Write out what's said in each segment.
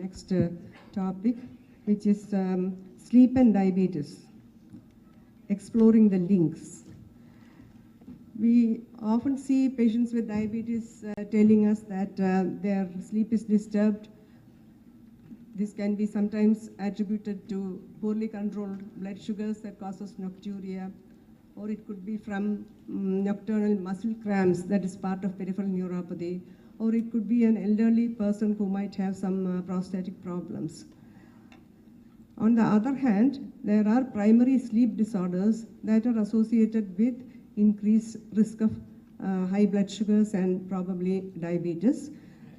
next topic, which is sleep and diabetes, exploring the links. We often see patients with diabetes telling us that their sleep is disturbed. This can be sometimes attributed to poorly controlled blood sugars that causes nocturia, or it could be from nocturnal muscle cramps that is part of peripheral neuropathy, or it could be an elderly person who might have some prostatic problems. On the other hand, there are primary sleep disorders that are associated with increased risk of high blood sugars and probably diabetes.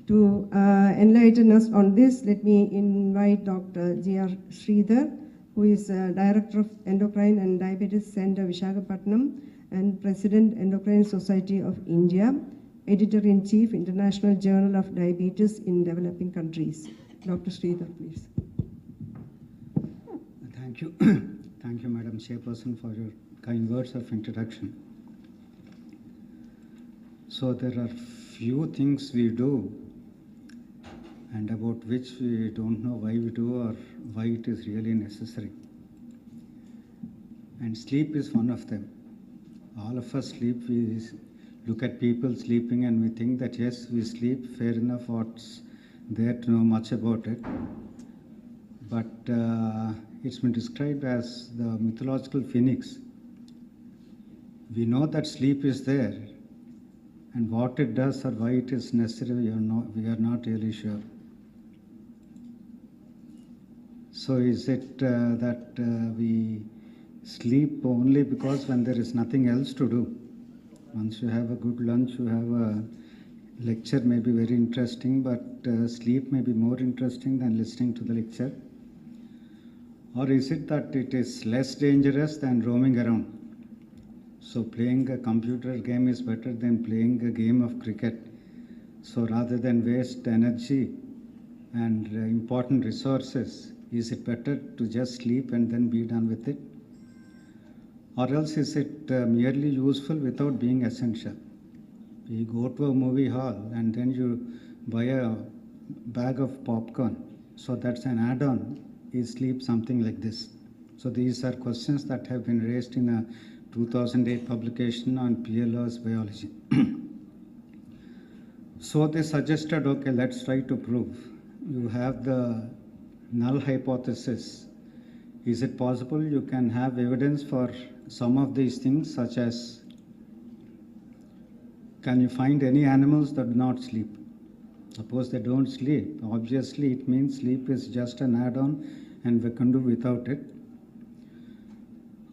To enlighten us on this, let me invite Dr. G.R. Sridhar, who is Director of Endocrine and Diabetes Center, Visakhapatnam, and President, Endocrine Society of India, Editor-in-Chief, International Journal of Diabetes in Developing Countries. Dr. Sridhar, please. Thank you. Thank you, Madam Chairperson, for your kind words of introduction. So there are few things we do and about which we don't know why we do or why it is really necessary. And sleep is one of them. All of us sleep. We look at people sleeping and we think that yes, we sleep, fair enough, what's there to know much about it. But it's been described as the mythological phoenix. We know that sleep is there, and what it does or why it is necessary, we are not really sure. So is it that we sleep only because when there is nothing else to do? Once you have a good lunch, you have a lecture may be very interesting, but sleep may be more interesting than listening to the lecture. Or is it that it is less dangerous than roaming around? So playing a computer game is better than playing a game of cricket. So rather than waste energy and important resources, is it better to just sleep and then be done with it? Or else is it merely useful without being essential? You go to a movie hall and then you buy a bag of popcorn. So that's an add-on. Is sleep something like this? So these are questions that have been raised in a 2008 publication on PLOS biology. So they suggested, okay, let's try to prove. You have the null hypothesis. Is it possible you can have evidence for some of these things, such as, can you find any animals that do not sleep? Suppose they don't sleep. Obviously, it means sleep is just an add-on and we can do without it.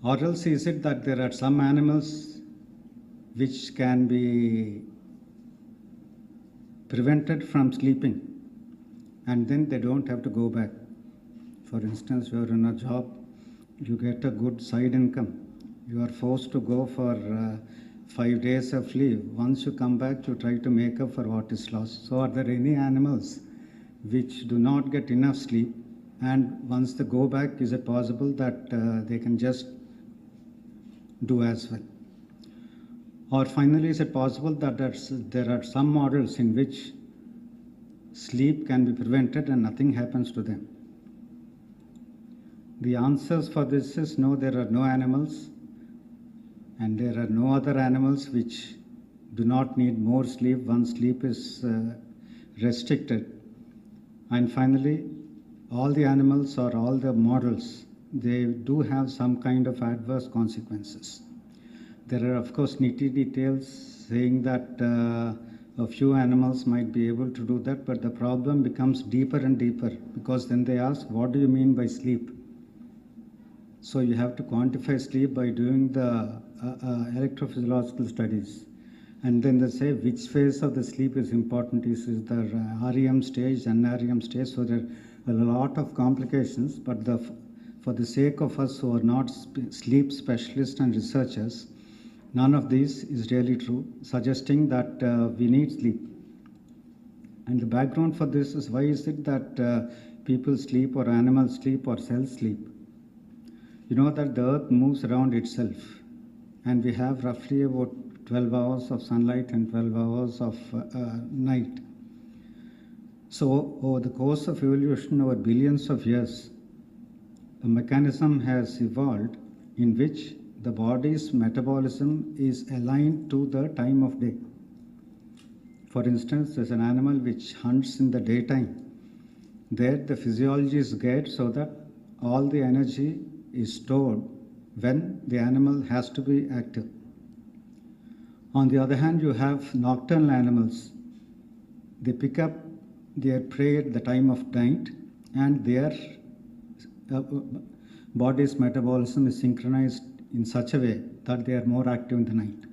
Or else is it that there are some animals which can be prevented from sleeping and then they don't have to go back. For instance, you are in a job, you get a good side income. You are forced to go for 5 days of leave. Once you come back, you try to make up for what is lost. So are there any animals which do not get enough sleep, and once they go back, is it possible that they can just do as well? Or finally, is it possible that there are some models in which sleep can be prevented and nothing happens to them? The answers for this is no, there are no animals, and there are no other animals which do not need more sleep once sleep is restricted. And finally, all the animals or all the models, they do have some kind of adverse consequences. There are, of course, nitty details saying that a few animals might be able to do that, but the problem becomes deeper and deeper, because then they ask, what do you mean by sleep? So you have to quantify sleep by doing the electrophysiological studies. And then they say which phase of the sleep is important. Is the REM stage, NREM stage? So there are a lot of complications, but for the sake of us who are not sleep specialists and researchers, none of this is really true, suggesting that we need sleep. And the background for this is, why is it that people sleep or animals sleep or cells sleep? You know that the earth moves around itself, and we have roughly about 12 hours of sunlight and 12 hours of night. So over the course of evolution over billions of years, a mechanism has evolved in which the body's metabolism is aligned to the time of day. For instance, there's an animal which hunts in the daytime. There the physiology is geared so that all the energy is stored when the animal has to be active. On the other hand, you have nocturnal animals. They pick up their prey at the time of night, and their body's metabolism is synchronized in such a way that they are more active in the night.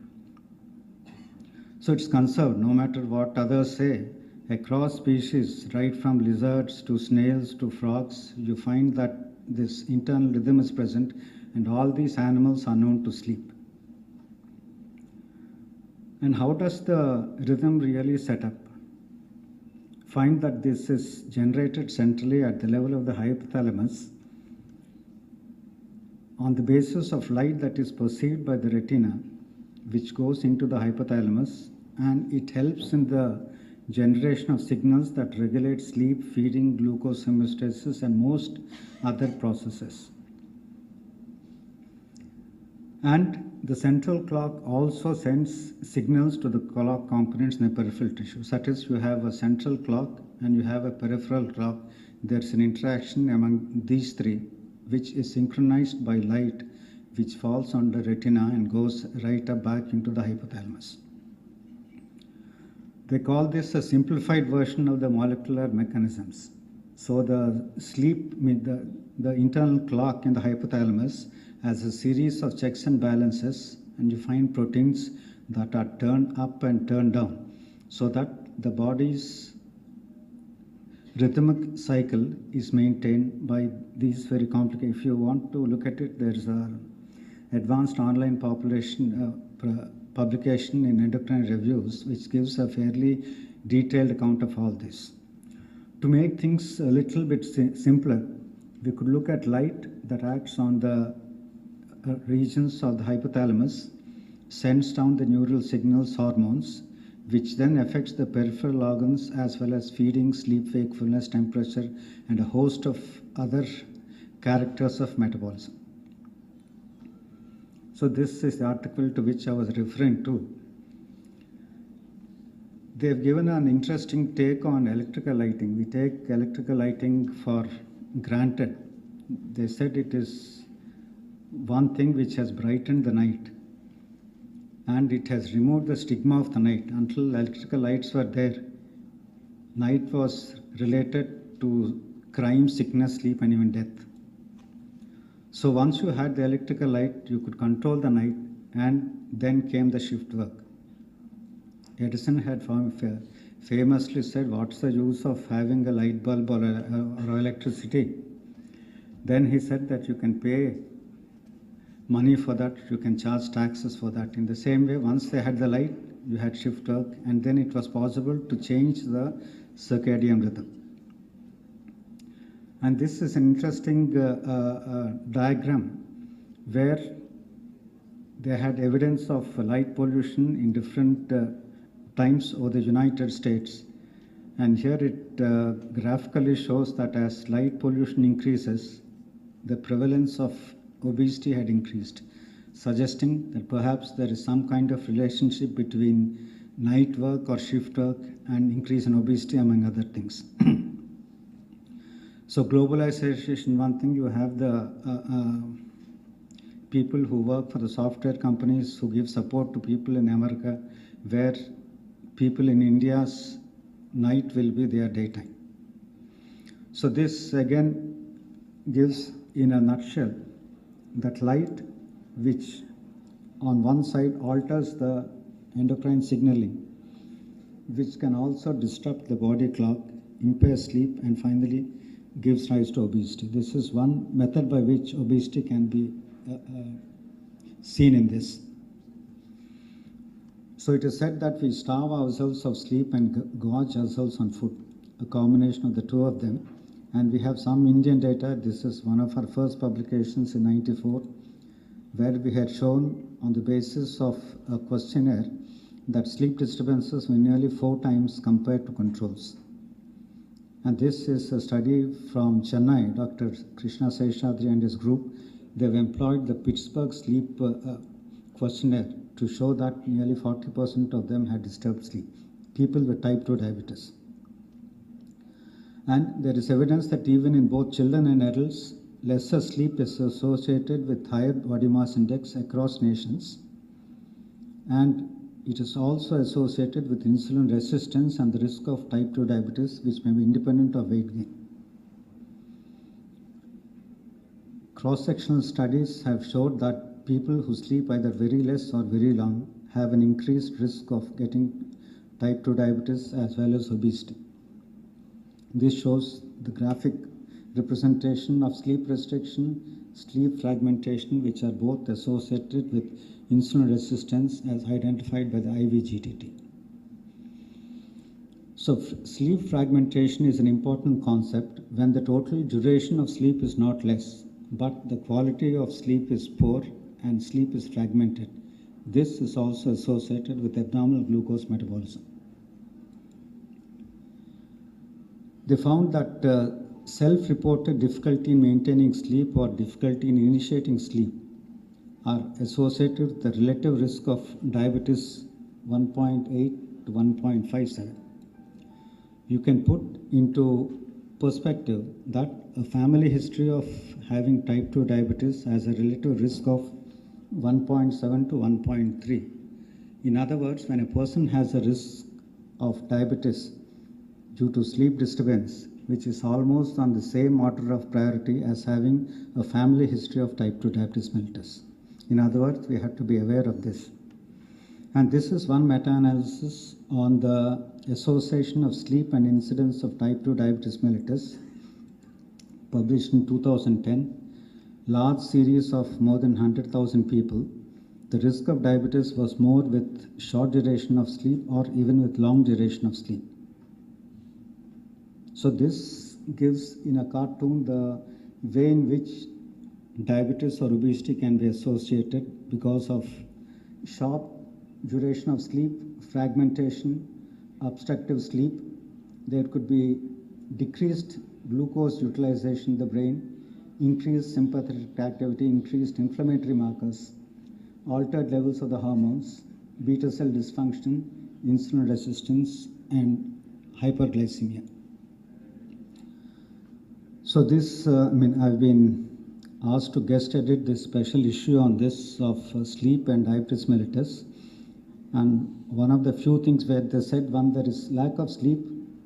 So it's conserved, no matter what others say. Across species, right from lizards to snails to frogs, you find that this internal rhythm is present, and all these animals are known to sleep. And how does the rhythm really set up? Find that this is generated centrally at the level of the hypothalamus on the basis of light that is perceived by the retina, which goes into the hypothalamus, and it helps in the generation of signals that regulate sleep, feeding, glucose homeostasis, and most other processes. And the central clock also sends signals to the clock components in the peripheral tissues. That is, you have a central clock and you have a peripheral clock. There's an interaction among these three, which is synchronized by light, which falls on the retina and goes right up back into the hypothalamus. They call this a simplified version of the molecular mechanisms. So the sleep, the internal clock in the hypothalamus has a series of checks and balances, and you find proteins that are turned up and turned down, so that the body's rhythmic cycle is maintained by these very complicated. If you want to look at it, there's an advanced online publication in Endocrine Reviews, which gives a fairly detailed account of all this. To make things a little bit simpler, we could look at light that acts on the regions of the hypothalamus, sends down the neural signals, hormones, which then affects the peripheral organs as well as feeding, sleep, wakefulness, temperature, and a host of other characters of metabolism. So this is the article to which I was referring to. They've given an interesting take on electrical lighting. We take electrical lighting for granted. They said it is one thing which has brightened the night, and it has removed the stigma of the night. Until electrical lights were there, night was related to crime, sickness, sleep, and even death. So once you had the electrical light, you could control the night, and then came the shift work. Edison had famously said, what's the use of having a light bulb or electricity? Then he said that you can pay money for that, you can charge taxes for that. In the same way, once they had the light, you had shift work, and then it was possible to change the circadian rhythm. And this is an interesting diagram where they had evidence of light pollution in different times over the United States. And here it graphically shows that as light pollution increases, the prevalence of obesity had increased, suggesting that perhaps there is some kind of relationship between night work or shift work and increase in obesity, among other things. So globalization, one thing, you have the people who work for the software companies who give support to people in America, where people in India's night will be their daytime. So this again gives, in a nutshell, that light which on one side alters the endocrine signaling, which can also disrupt the body clock, impair sleep, and finally gives rise to obesity. This is one method by which obesity can be seen in this. So it is said that we starve ourselves of sleep and gorge ourselves on food, a combination of the two of them. And we have some Indian data. This is one of our first publications in '94, where we had shown on the basis of a questionnaire that sleep disturbances were nearly 4 times compared to controls. And this is a study from Chennai, Dr. Krishna Seshadri and his group. They've employed the Pittsburgh Sleep Questionnaire to show that nearly 40% of them had disturbed sleep, people with type 2 diabetes. And there is evidence that even in both children and adults, lesser sleep is associated with higher body mass index across nations. And it is also associated with insulin resistance and the risk of type 2 diabetes, which may be independent of weight gain. Cross-sectional studies have showed that people who sleep either very less or very long have an increased risk of getting type 2 diabetes as well as obesity. This shows the graphic representation of sleep restriction, sleep fragmentation, which are both associated with insulin resistance as identified by the IVGTT. So sleep fragmentation is an important concept when the total duration of sleep is not less, but the quality of sleep is poor and sleep is fragmented. This is also associated with abnormal glucose metabolism. They found that self-reported difficulty in maintaining sleep or difficulty in initiating sleep are associated with the relative risk of diabetes 1.8 to 1.57. You can put into perspective that a family history of having type 2 diabetes has a relative risk of 1.7 to 1.3. In other words, when a person has a risk of diabetes due to sleep disturbance, which is almost on the same order of priority as having a family history of type 2 diabetes mellitus. In other words, we have to be aware of this. And this is one meta-analysis on the association of sleep and incidence of type 2 diabetes mellitus, published in 2010. Large series of more than 100,000 people. The risk of diabetes was more with short duration of sleep or even with long duration of sleep. So this gives in a cartoon the way in which diabetes or obesity can be associated because of short duration of sleep, fragmentation, obstructive sleep. There could be decreased glucose utilization in the brain, increased sympathetic activity, increased inflammatory markers, altered levels of the hormones, beta cell dysfunction, insulin resistance, and hyperglycemia. So this, I've been asked to guest edit this special issue on this of sleep and diabetes mellitus. And one of the few things where they said, one, there is lack of sleep,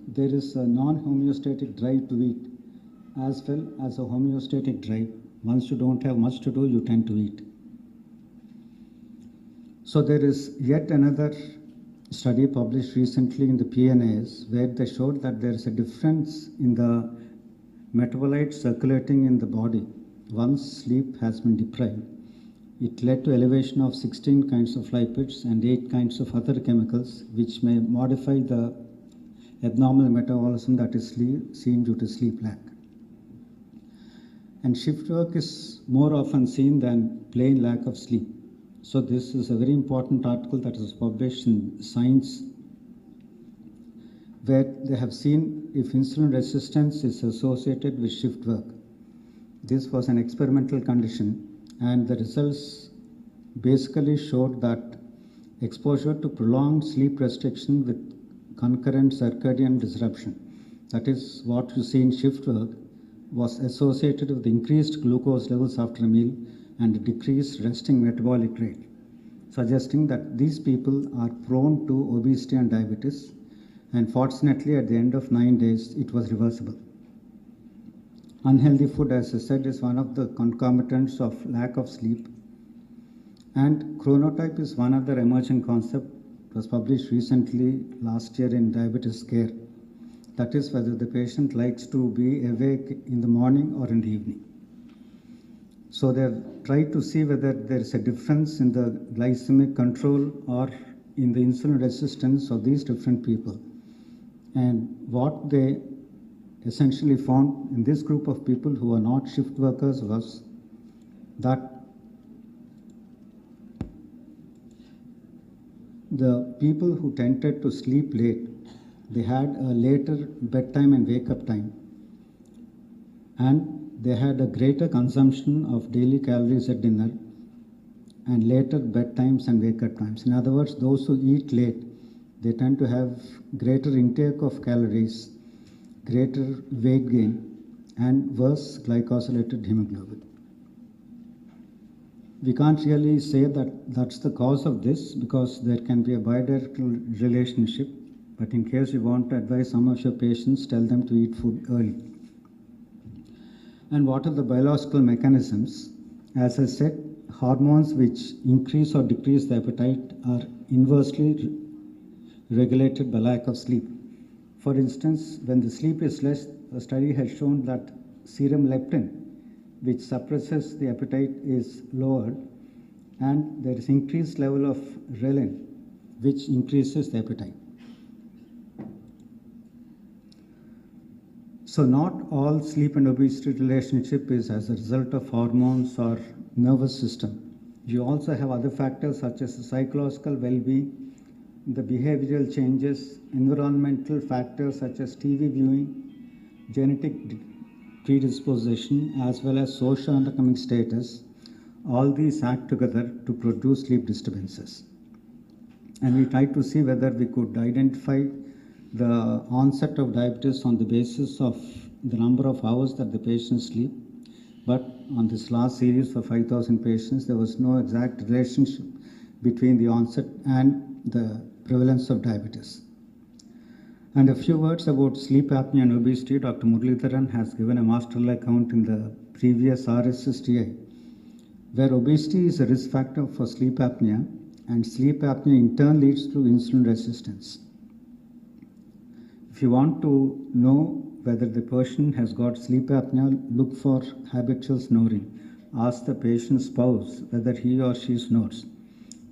there is a non-homeostatic drive to eat, as well as a homeostatic drive. Once you don't have much to do, you tend to eat. So there is yet another study published recently in the PNAS where they showed that there is a difference in the metabolites circulating in the body once sleep has been deprived. It led to elevation of 16 kinds of lipids and 8 kinds of other chemicals which may modify the abnormal metabolism that is seen due to sleep lack. And shift work is more often seen than plain lack of sleep. So this is a very important article that was published in Science, where they have seen if insulin resistance is associated with shift work. This was an experimental condition, and the results basically showed that exposure to prolonged sleep restriction with concurrent circadian disruption, that is what you see in shift work, was associated with increased glucose levels after a meal and decreased resting metabolic rate, suggesting that these people are prone to obesity and diabetes. And fortunately, at the end of 9 days, it was reversible. Unhealthy food, as I said, is one of the concomitants of lack of sleep. And chronotype is one other emerging concept. It was published recently last year in Diabetes Care. That is whether the patient likes to be awake in the morning or in the evening. So they've tried to see whether there is a difference in the glycemic control or in the insulin resistance of these different people. And what they essentially found in this group of people who are not shift workers was that the people who tended to sleep late they had a later bedtime and wake-up time, and they had a greater consumption of daily calories at dinner and later bedtimes and wake-up times. In other words, those who eat late, they tend to have greater intake of calories, greater weight gain, and worse glycosylated hemoglobin. We can't really say that that's the cause of this because there can be a bidirectional relationship, but in case you want to advise some of your patients, tell them to eat food early. And what are the biological mechanisms? As I said, hormones which increase or decrease the appetite are inversely regulated by lack of sleep. For instance, when the sleep is less, a study has shown that serum leptin, which suppresses the appetite, is lowered, and there is increased level of ghrelin, which increases the appetite. So not all sleep and obesity relationship is as a result of hormones or nervous system. You also have other factors such as the psychological well-being, the behavioral changes, environmental factors such as TV viewing, genetic predisposition, as well as socio-economic status. All these act together to produce sleep disturbances. And we tried to see whether we could identify the onset of diabetes on the basis of the number of hours that the patients sleep. But on this last series of 5,000 patients, there was no exact relationship between the onset and the prevalence of diabetes. And a few words about sleep apnea and obesity. Dr. Muralidharan has given a masterful account in the previous RSSTI, where obesity is a risk factor for sleep apnea, and sleep apnea in turn leads to insulin resistance. If you want to know whether the person has got sleep apnea, look for habitual snoring. Ask the patient's spouse whether he or she snores.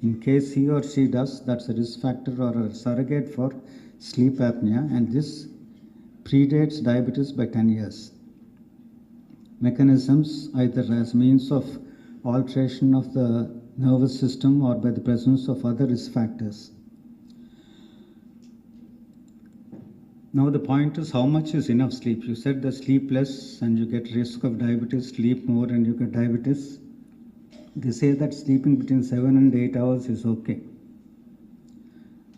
In case he or she does, that's a risk factor or a surrogate for sleep apnea, and this predates diabetes by 10 years. Mechanisms, either as means of alteration of the nervous system or by the presence of other risk factors. Now the point is, how much is enough sleep? You said that sleep less and you get risk of diabetes, sleep more and you get diabetes. They say that sleeping between 7 and 8 hours is okay.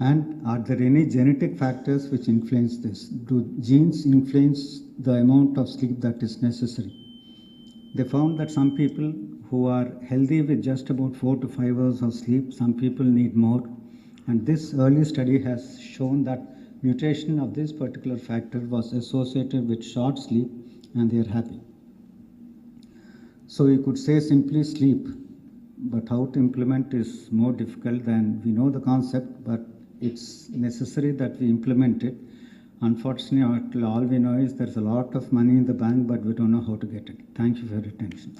And are there any genetic factors which influence this? Do genes influence the amount of sleep that is necessary? They found that some people who are healthy with just about 4 to 5 hours of sleep, some people need more. And this early study has shown that mutation of this particular factor was associated with short sleep, and they are happy. So you could say simply sleep, but how to implement is more difficult than we know the concept, but it's necessary that we implement it. Unfortunately, all we know is there's a lot of money in the bank, but we don't know how to get it. Thank you for your attention.